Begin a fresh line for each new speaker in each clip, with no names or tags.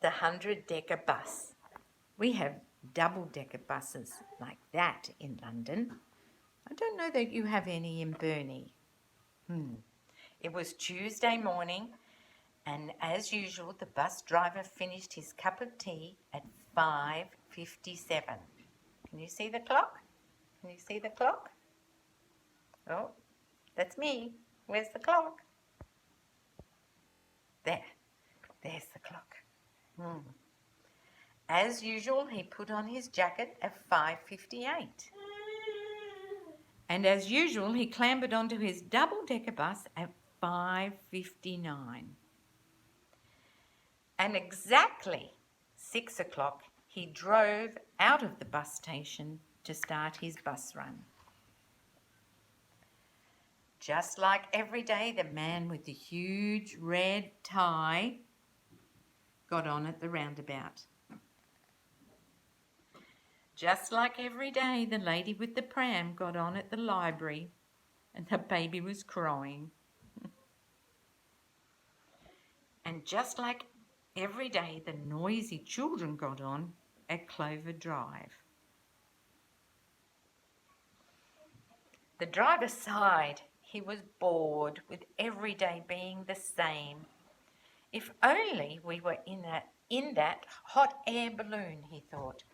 the 100-decker bus. We have double-decker buses like that in London. I don't know that you have any in Burnie. It was Tuesday morning, and as usual, the bus driver finished his cup of tea at 5:57. Can you see the clock? Can you see the clock? Oh, that's me. Where's the clock? There's the clock. As usual, he put on his jacket at 5:58. And as usual, he clambered onto his double-decker bus at 5:59. And exactly 6 o'clock, he drove out of the bus station to start his bus run. Just like every day, the man with the huge red tie got on at the roundabout. Just like every day, the lady with the pram got on at the library and the baby was crying. And just like every day, the noisy children got on at Clover Drive. The driver sighed. He was bored with every day being the same. If only we were in that hot air balloon, he thought.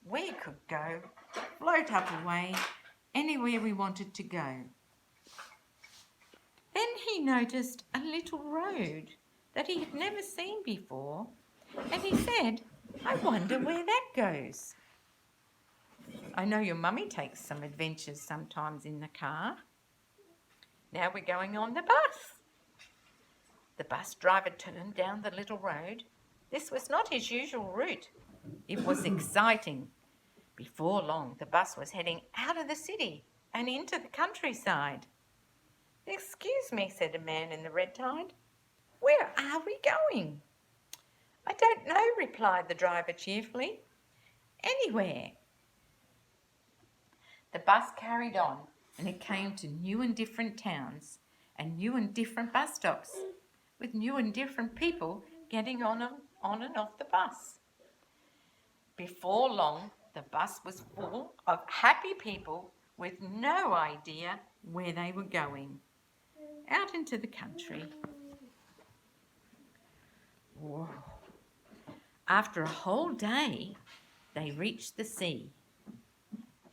We could go, float up away, anywhere we wanted to go. Then he noticed a little road that he had never seen before, and he said, I wonder where that goes. I know your mummy takes some adventures sometimes in the car. Now we're going on the bus. The bus driver turned down the little road. This was not his usual route. It was exciting. Before long, the bus was heading out of the city and into the countryside. Excuse me, said a man in the red tie. Where are we going? I don't know, replied the driver cheerfully. Anywhere. The bus carried on, and it came to new and different towns and new and different bus stops with new and different people getting on and off the bus. Before long, the bus was full of happy people with no idea where they were going, out into the country. Whoa. After a whole day, they reached the sea.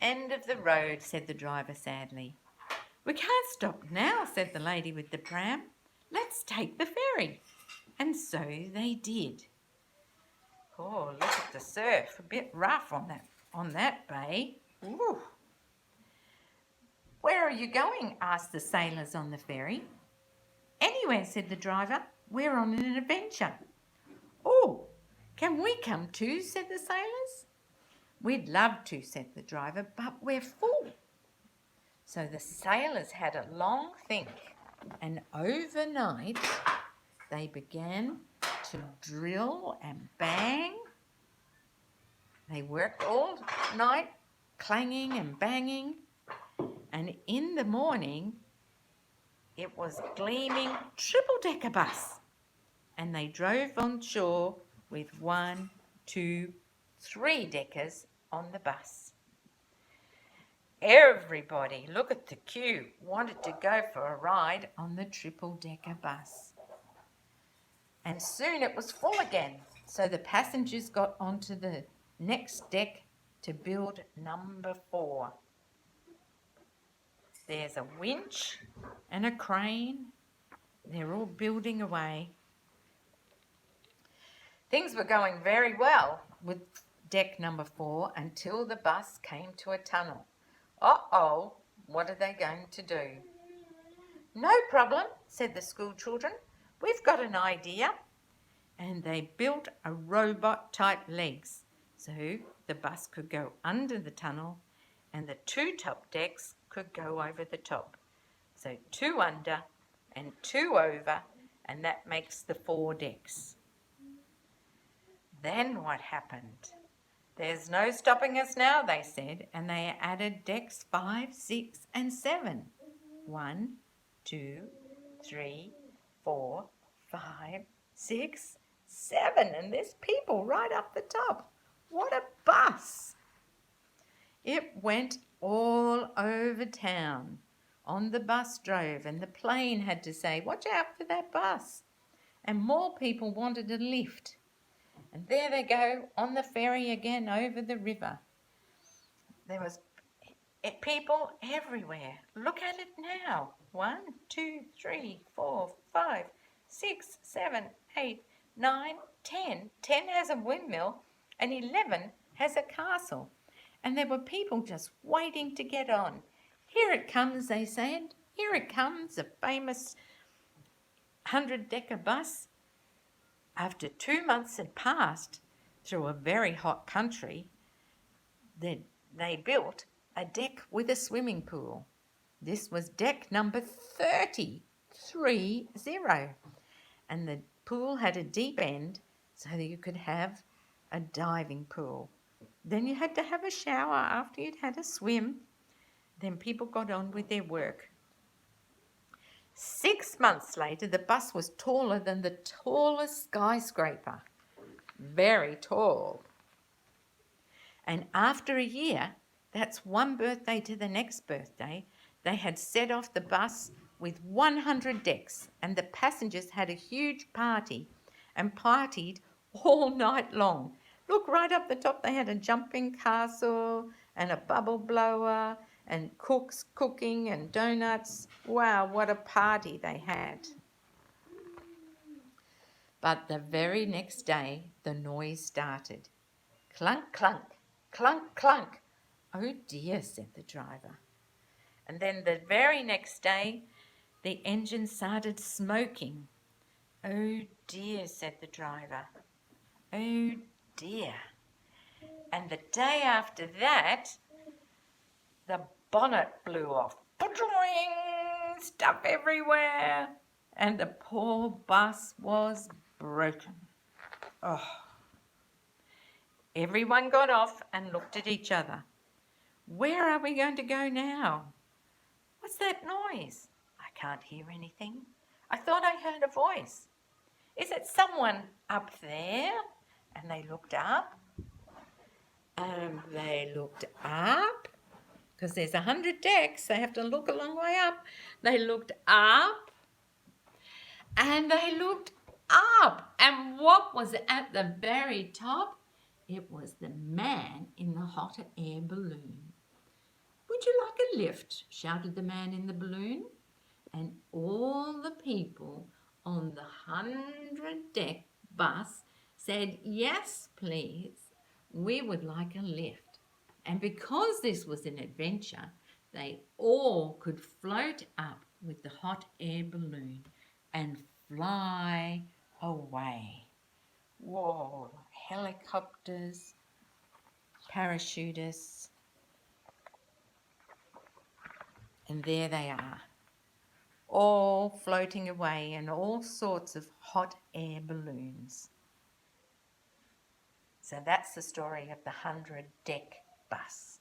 End of the road, said the driver sadly. We can't stop now, said the lady with the pram. Let's take the ferry. And so they did. Oh, look at the surf, a bit rough on that bay. Ooh. Where are you going? Asked the sailors on the ferry. Anywhere, said the driver. We're on an adventure. Oh, can we come too? Said the sailors. We'd love to, said the driver, but we're full. So the sailors had a long think, and overnight they began to drill and bang. They worked all night, clanging and banging, and in the morning it was gleaming triple-decker bus, and they drove on shore with 1, 2, 3 deckers on the bus. Everybody, look at the queue, wanted to go for a ride on the triple-decker bus. And soon it was full again, so the passengers got onto the next deck to build number 4. There's a winch and a crane. They're all building away. Things were going very well with deck number 4 until the bus came to a tunnel. Uh-oh, what are they going to do? No problem, said the school children. We've got an idea. And they built a robot-type legs so the bus could go under the tunnel and the 2 top decks could go over the top. So 2 under and 2 over, and that makes the 4 decks. Then what happened? There's no stopping us now, they said, and they added decks 5, 6 and 7. 1, 2, 3, 4, 5, 6, 7, and there's people right up the top. What a bus! It went all over town. On the bus drove, and the plane had to say, "Watch out for that bus." And more people wanted a lift. And there they go on the ferry again over the river. There was people everywhere. Look at it now. 1, 2, 3, 4, 5, 6, 7, 8, 9, 10. 10 has a windmill and 11 has a castle. And there were people just waiting to get on. "Here it comes," they said. "Here it comes, a famous 100-decker bus." After 2 months had passed through a very hot country, they built a deck with a swimming pool. This was deck number 30, and the pool had a deep end so that you could have a diving pool. Then you had to have a shower after you'd had a swim. Then people got on with their work. 6 months later, the bus was taller than the tallest skyscraper. Very tall. And after a year, that's one birthday to the next birthday, they had set off the bus with 100 decks, and the passengers had a huge party and partied all night long. Look, right up the top, they had a jumping castle and a bubble blower and cooks cooking and donuts. Wow, what a party they had. But the very next day, the noise started. Clunk, clunk, clunk, clunk. "Oh dear," said the driver. And then the very next day, the engine started smoking. "Oh dear," said the driver. "Oh dear." And the day after that, the bonnet blew off. Stuff everywhere. And the poor bus was broken. Oh. Everyone got off and looked at each other. "Where are we going to go now?" "What's that noise?" "I can't hear anything. I thought I heard a voice." "Is it someone up there?" And they looked up. Because there's 100 decks. They have to look a long way up. They looked up. And they looked up. And what was at the very top? It was the man in the hot air balloon. "Would you like a lift?" shouted the man in the balloon. And all the people on the 100-deck bus said, "Yes, please, we would like a lift." And because this was an adventure, they all could float up with the hot air balloon and fly away. Whoa, helicopters, parachutists, and there they are, all floating away in all sorts of hot air balloons. So that's the story of the 100-deck bus.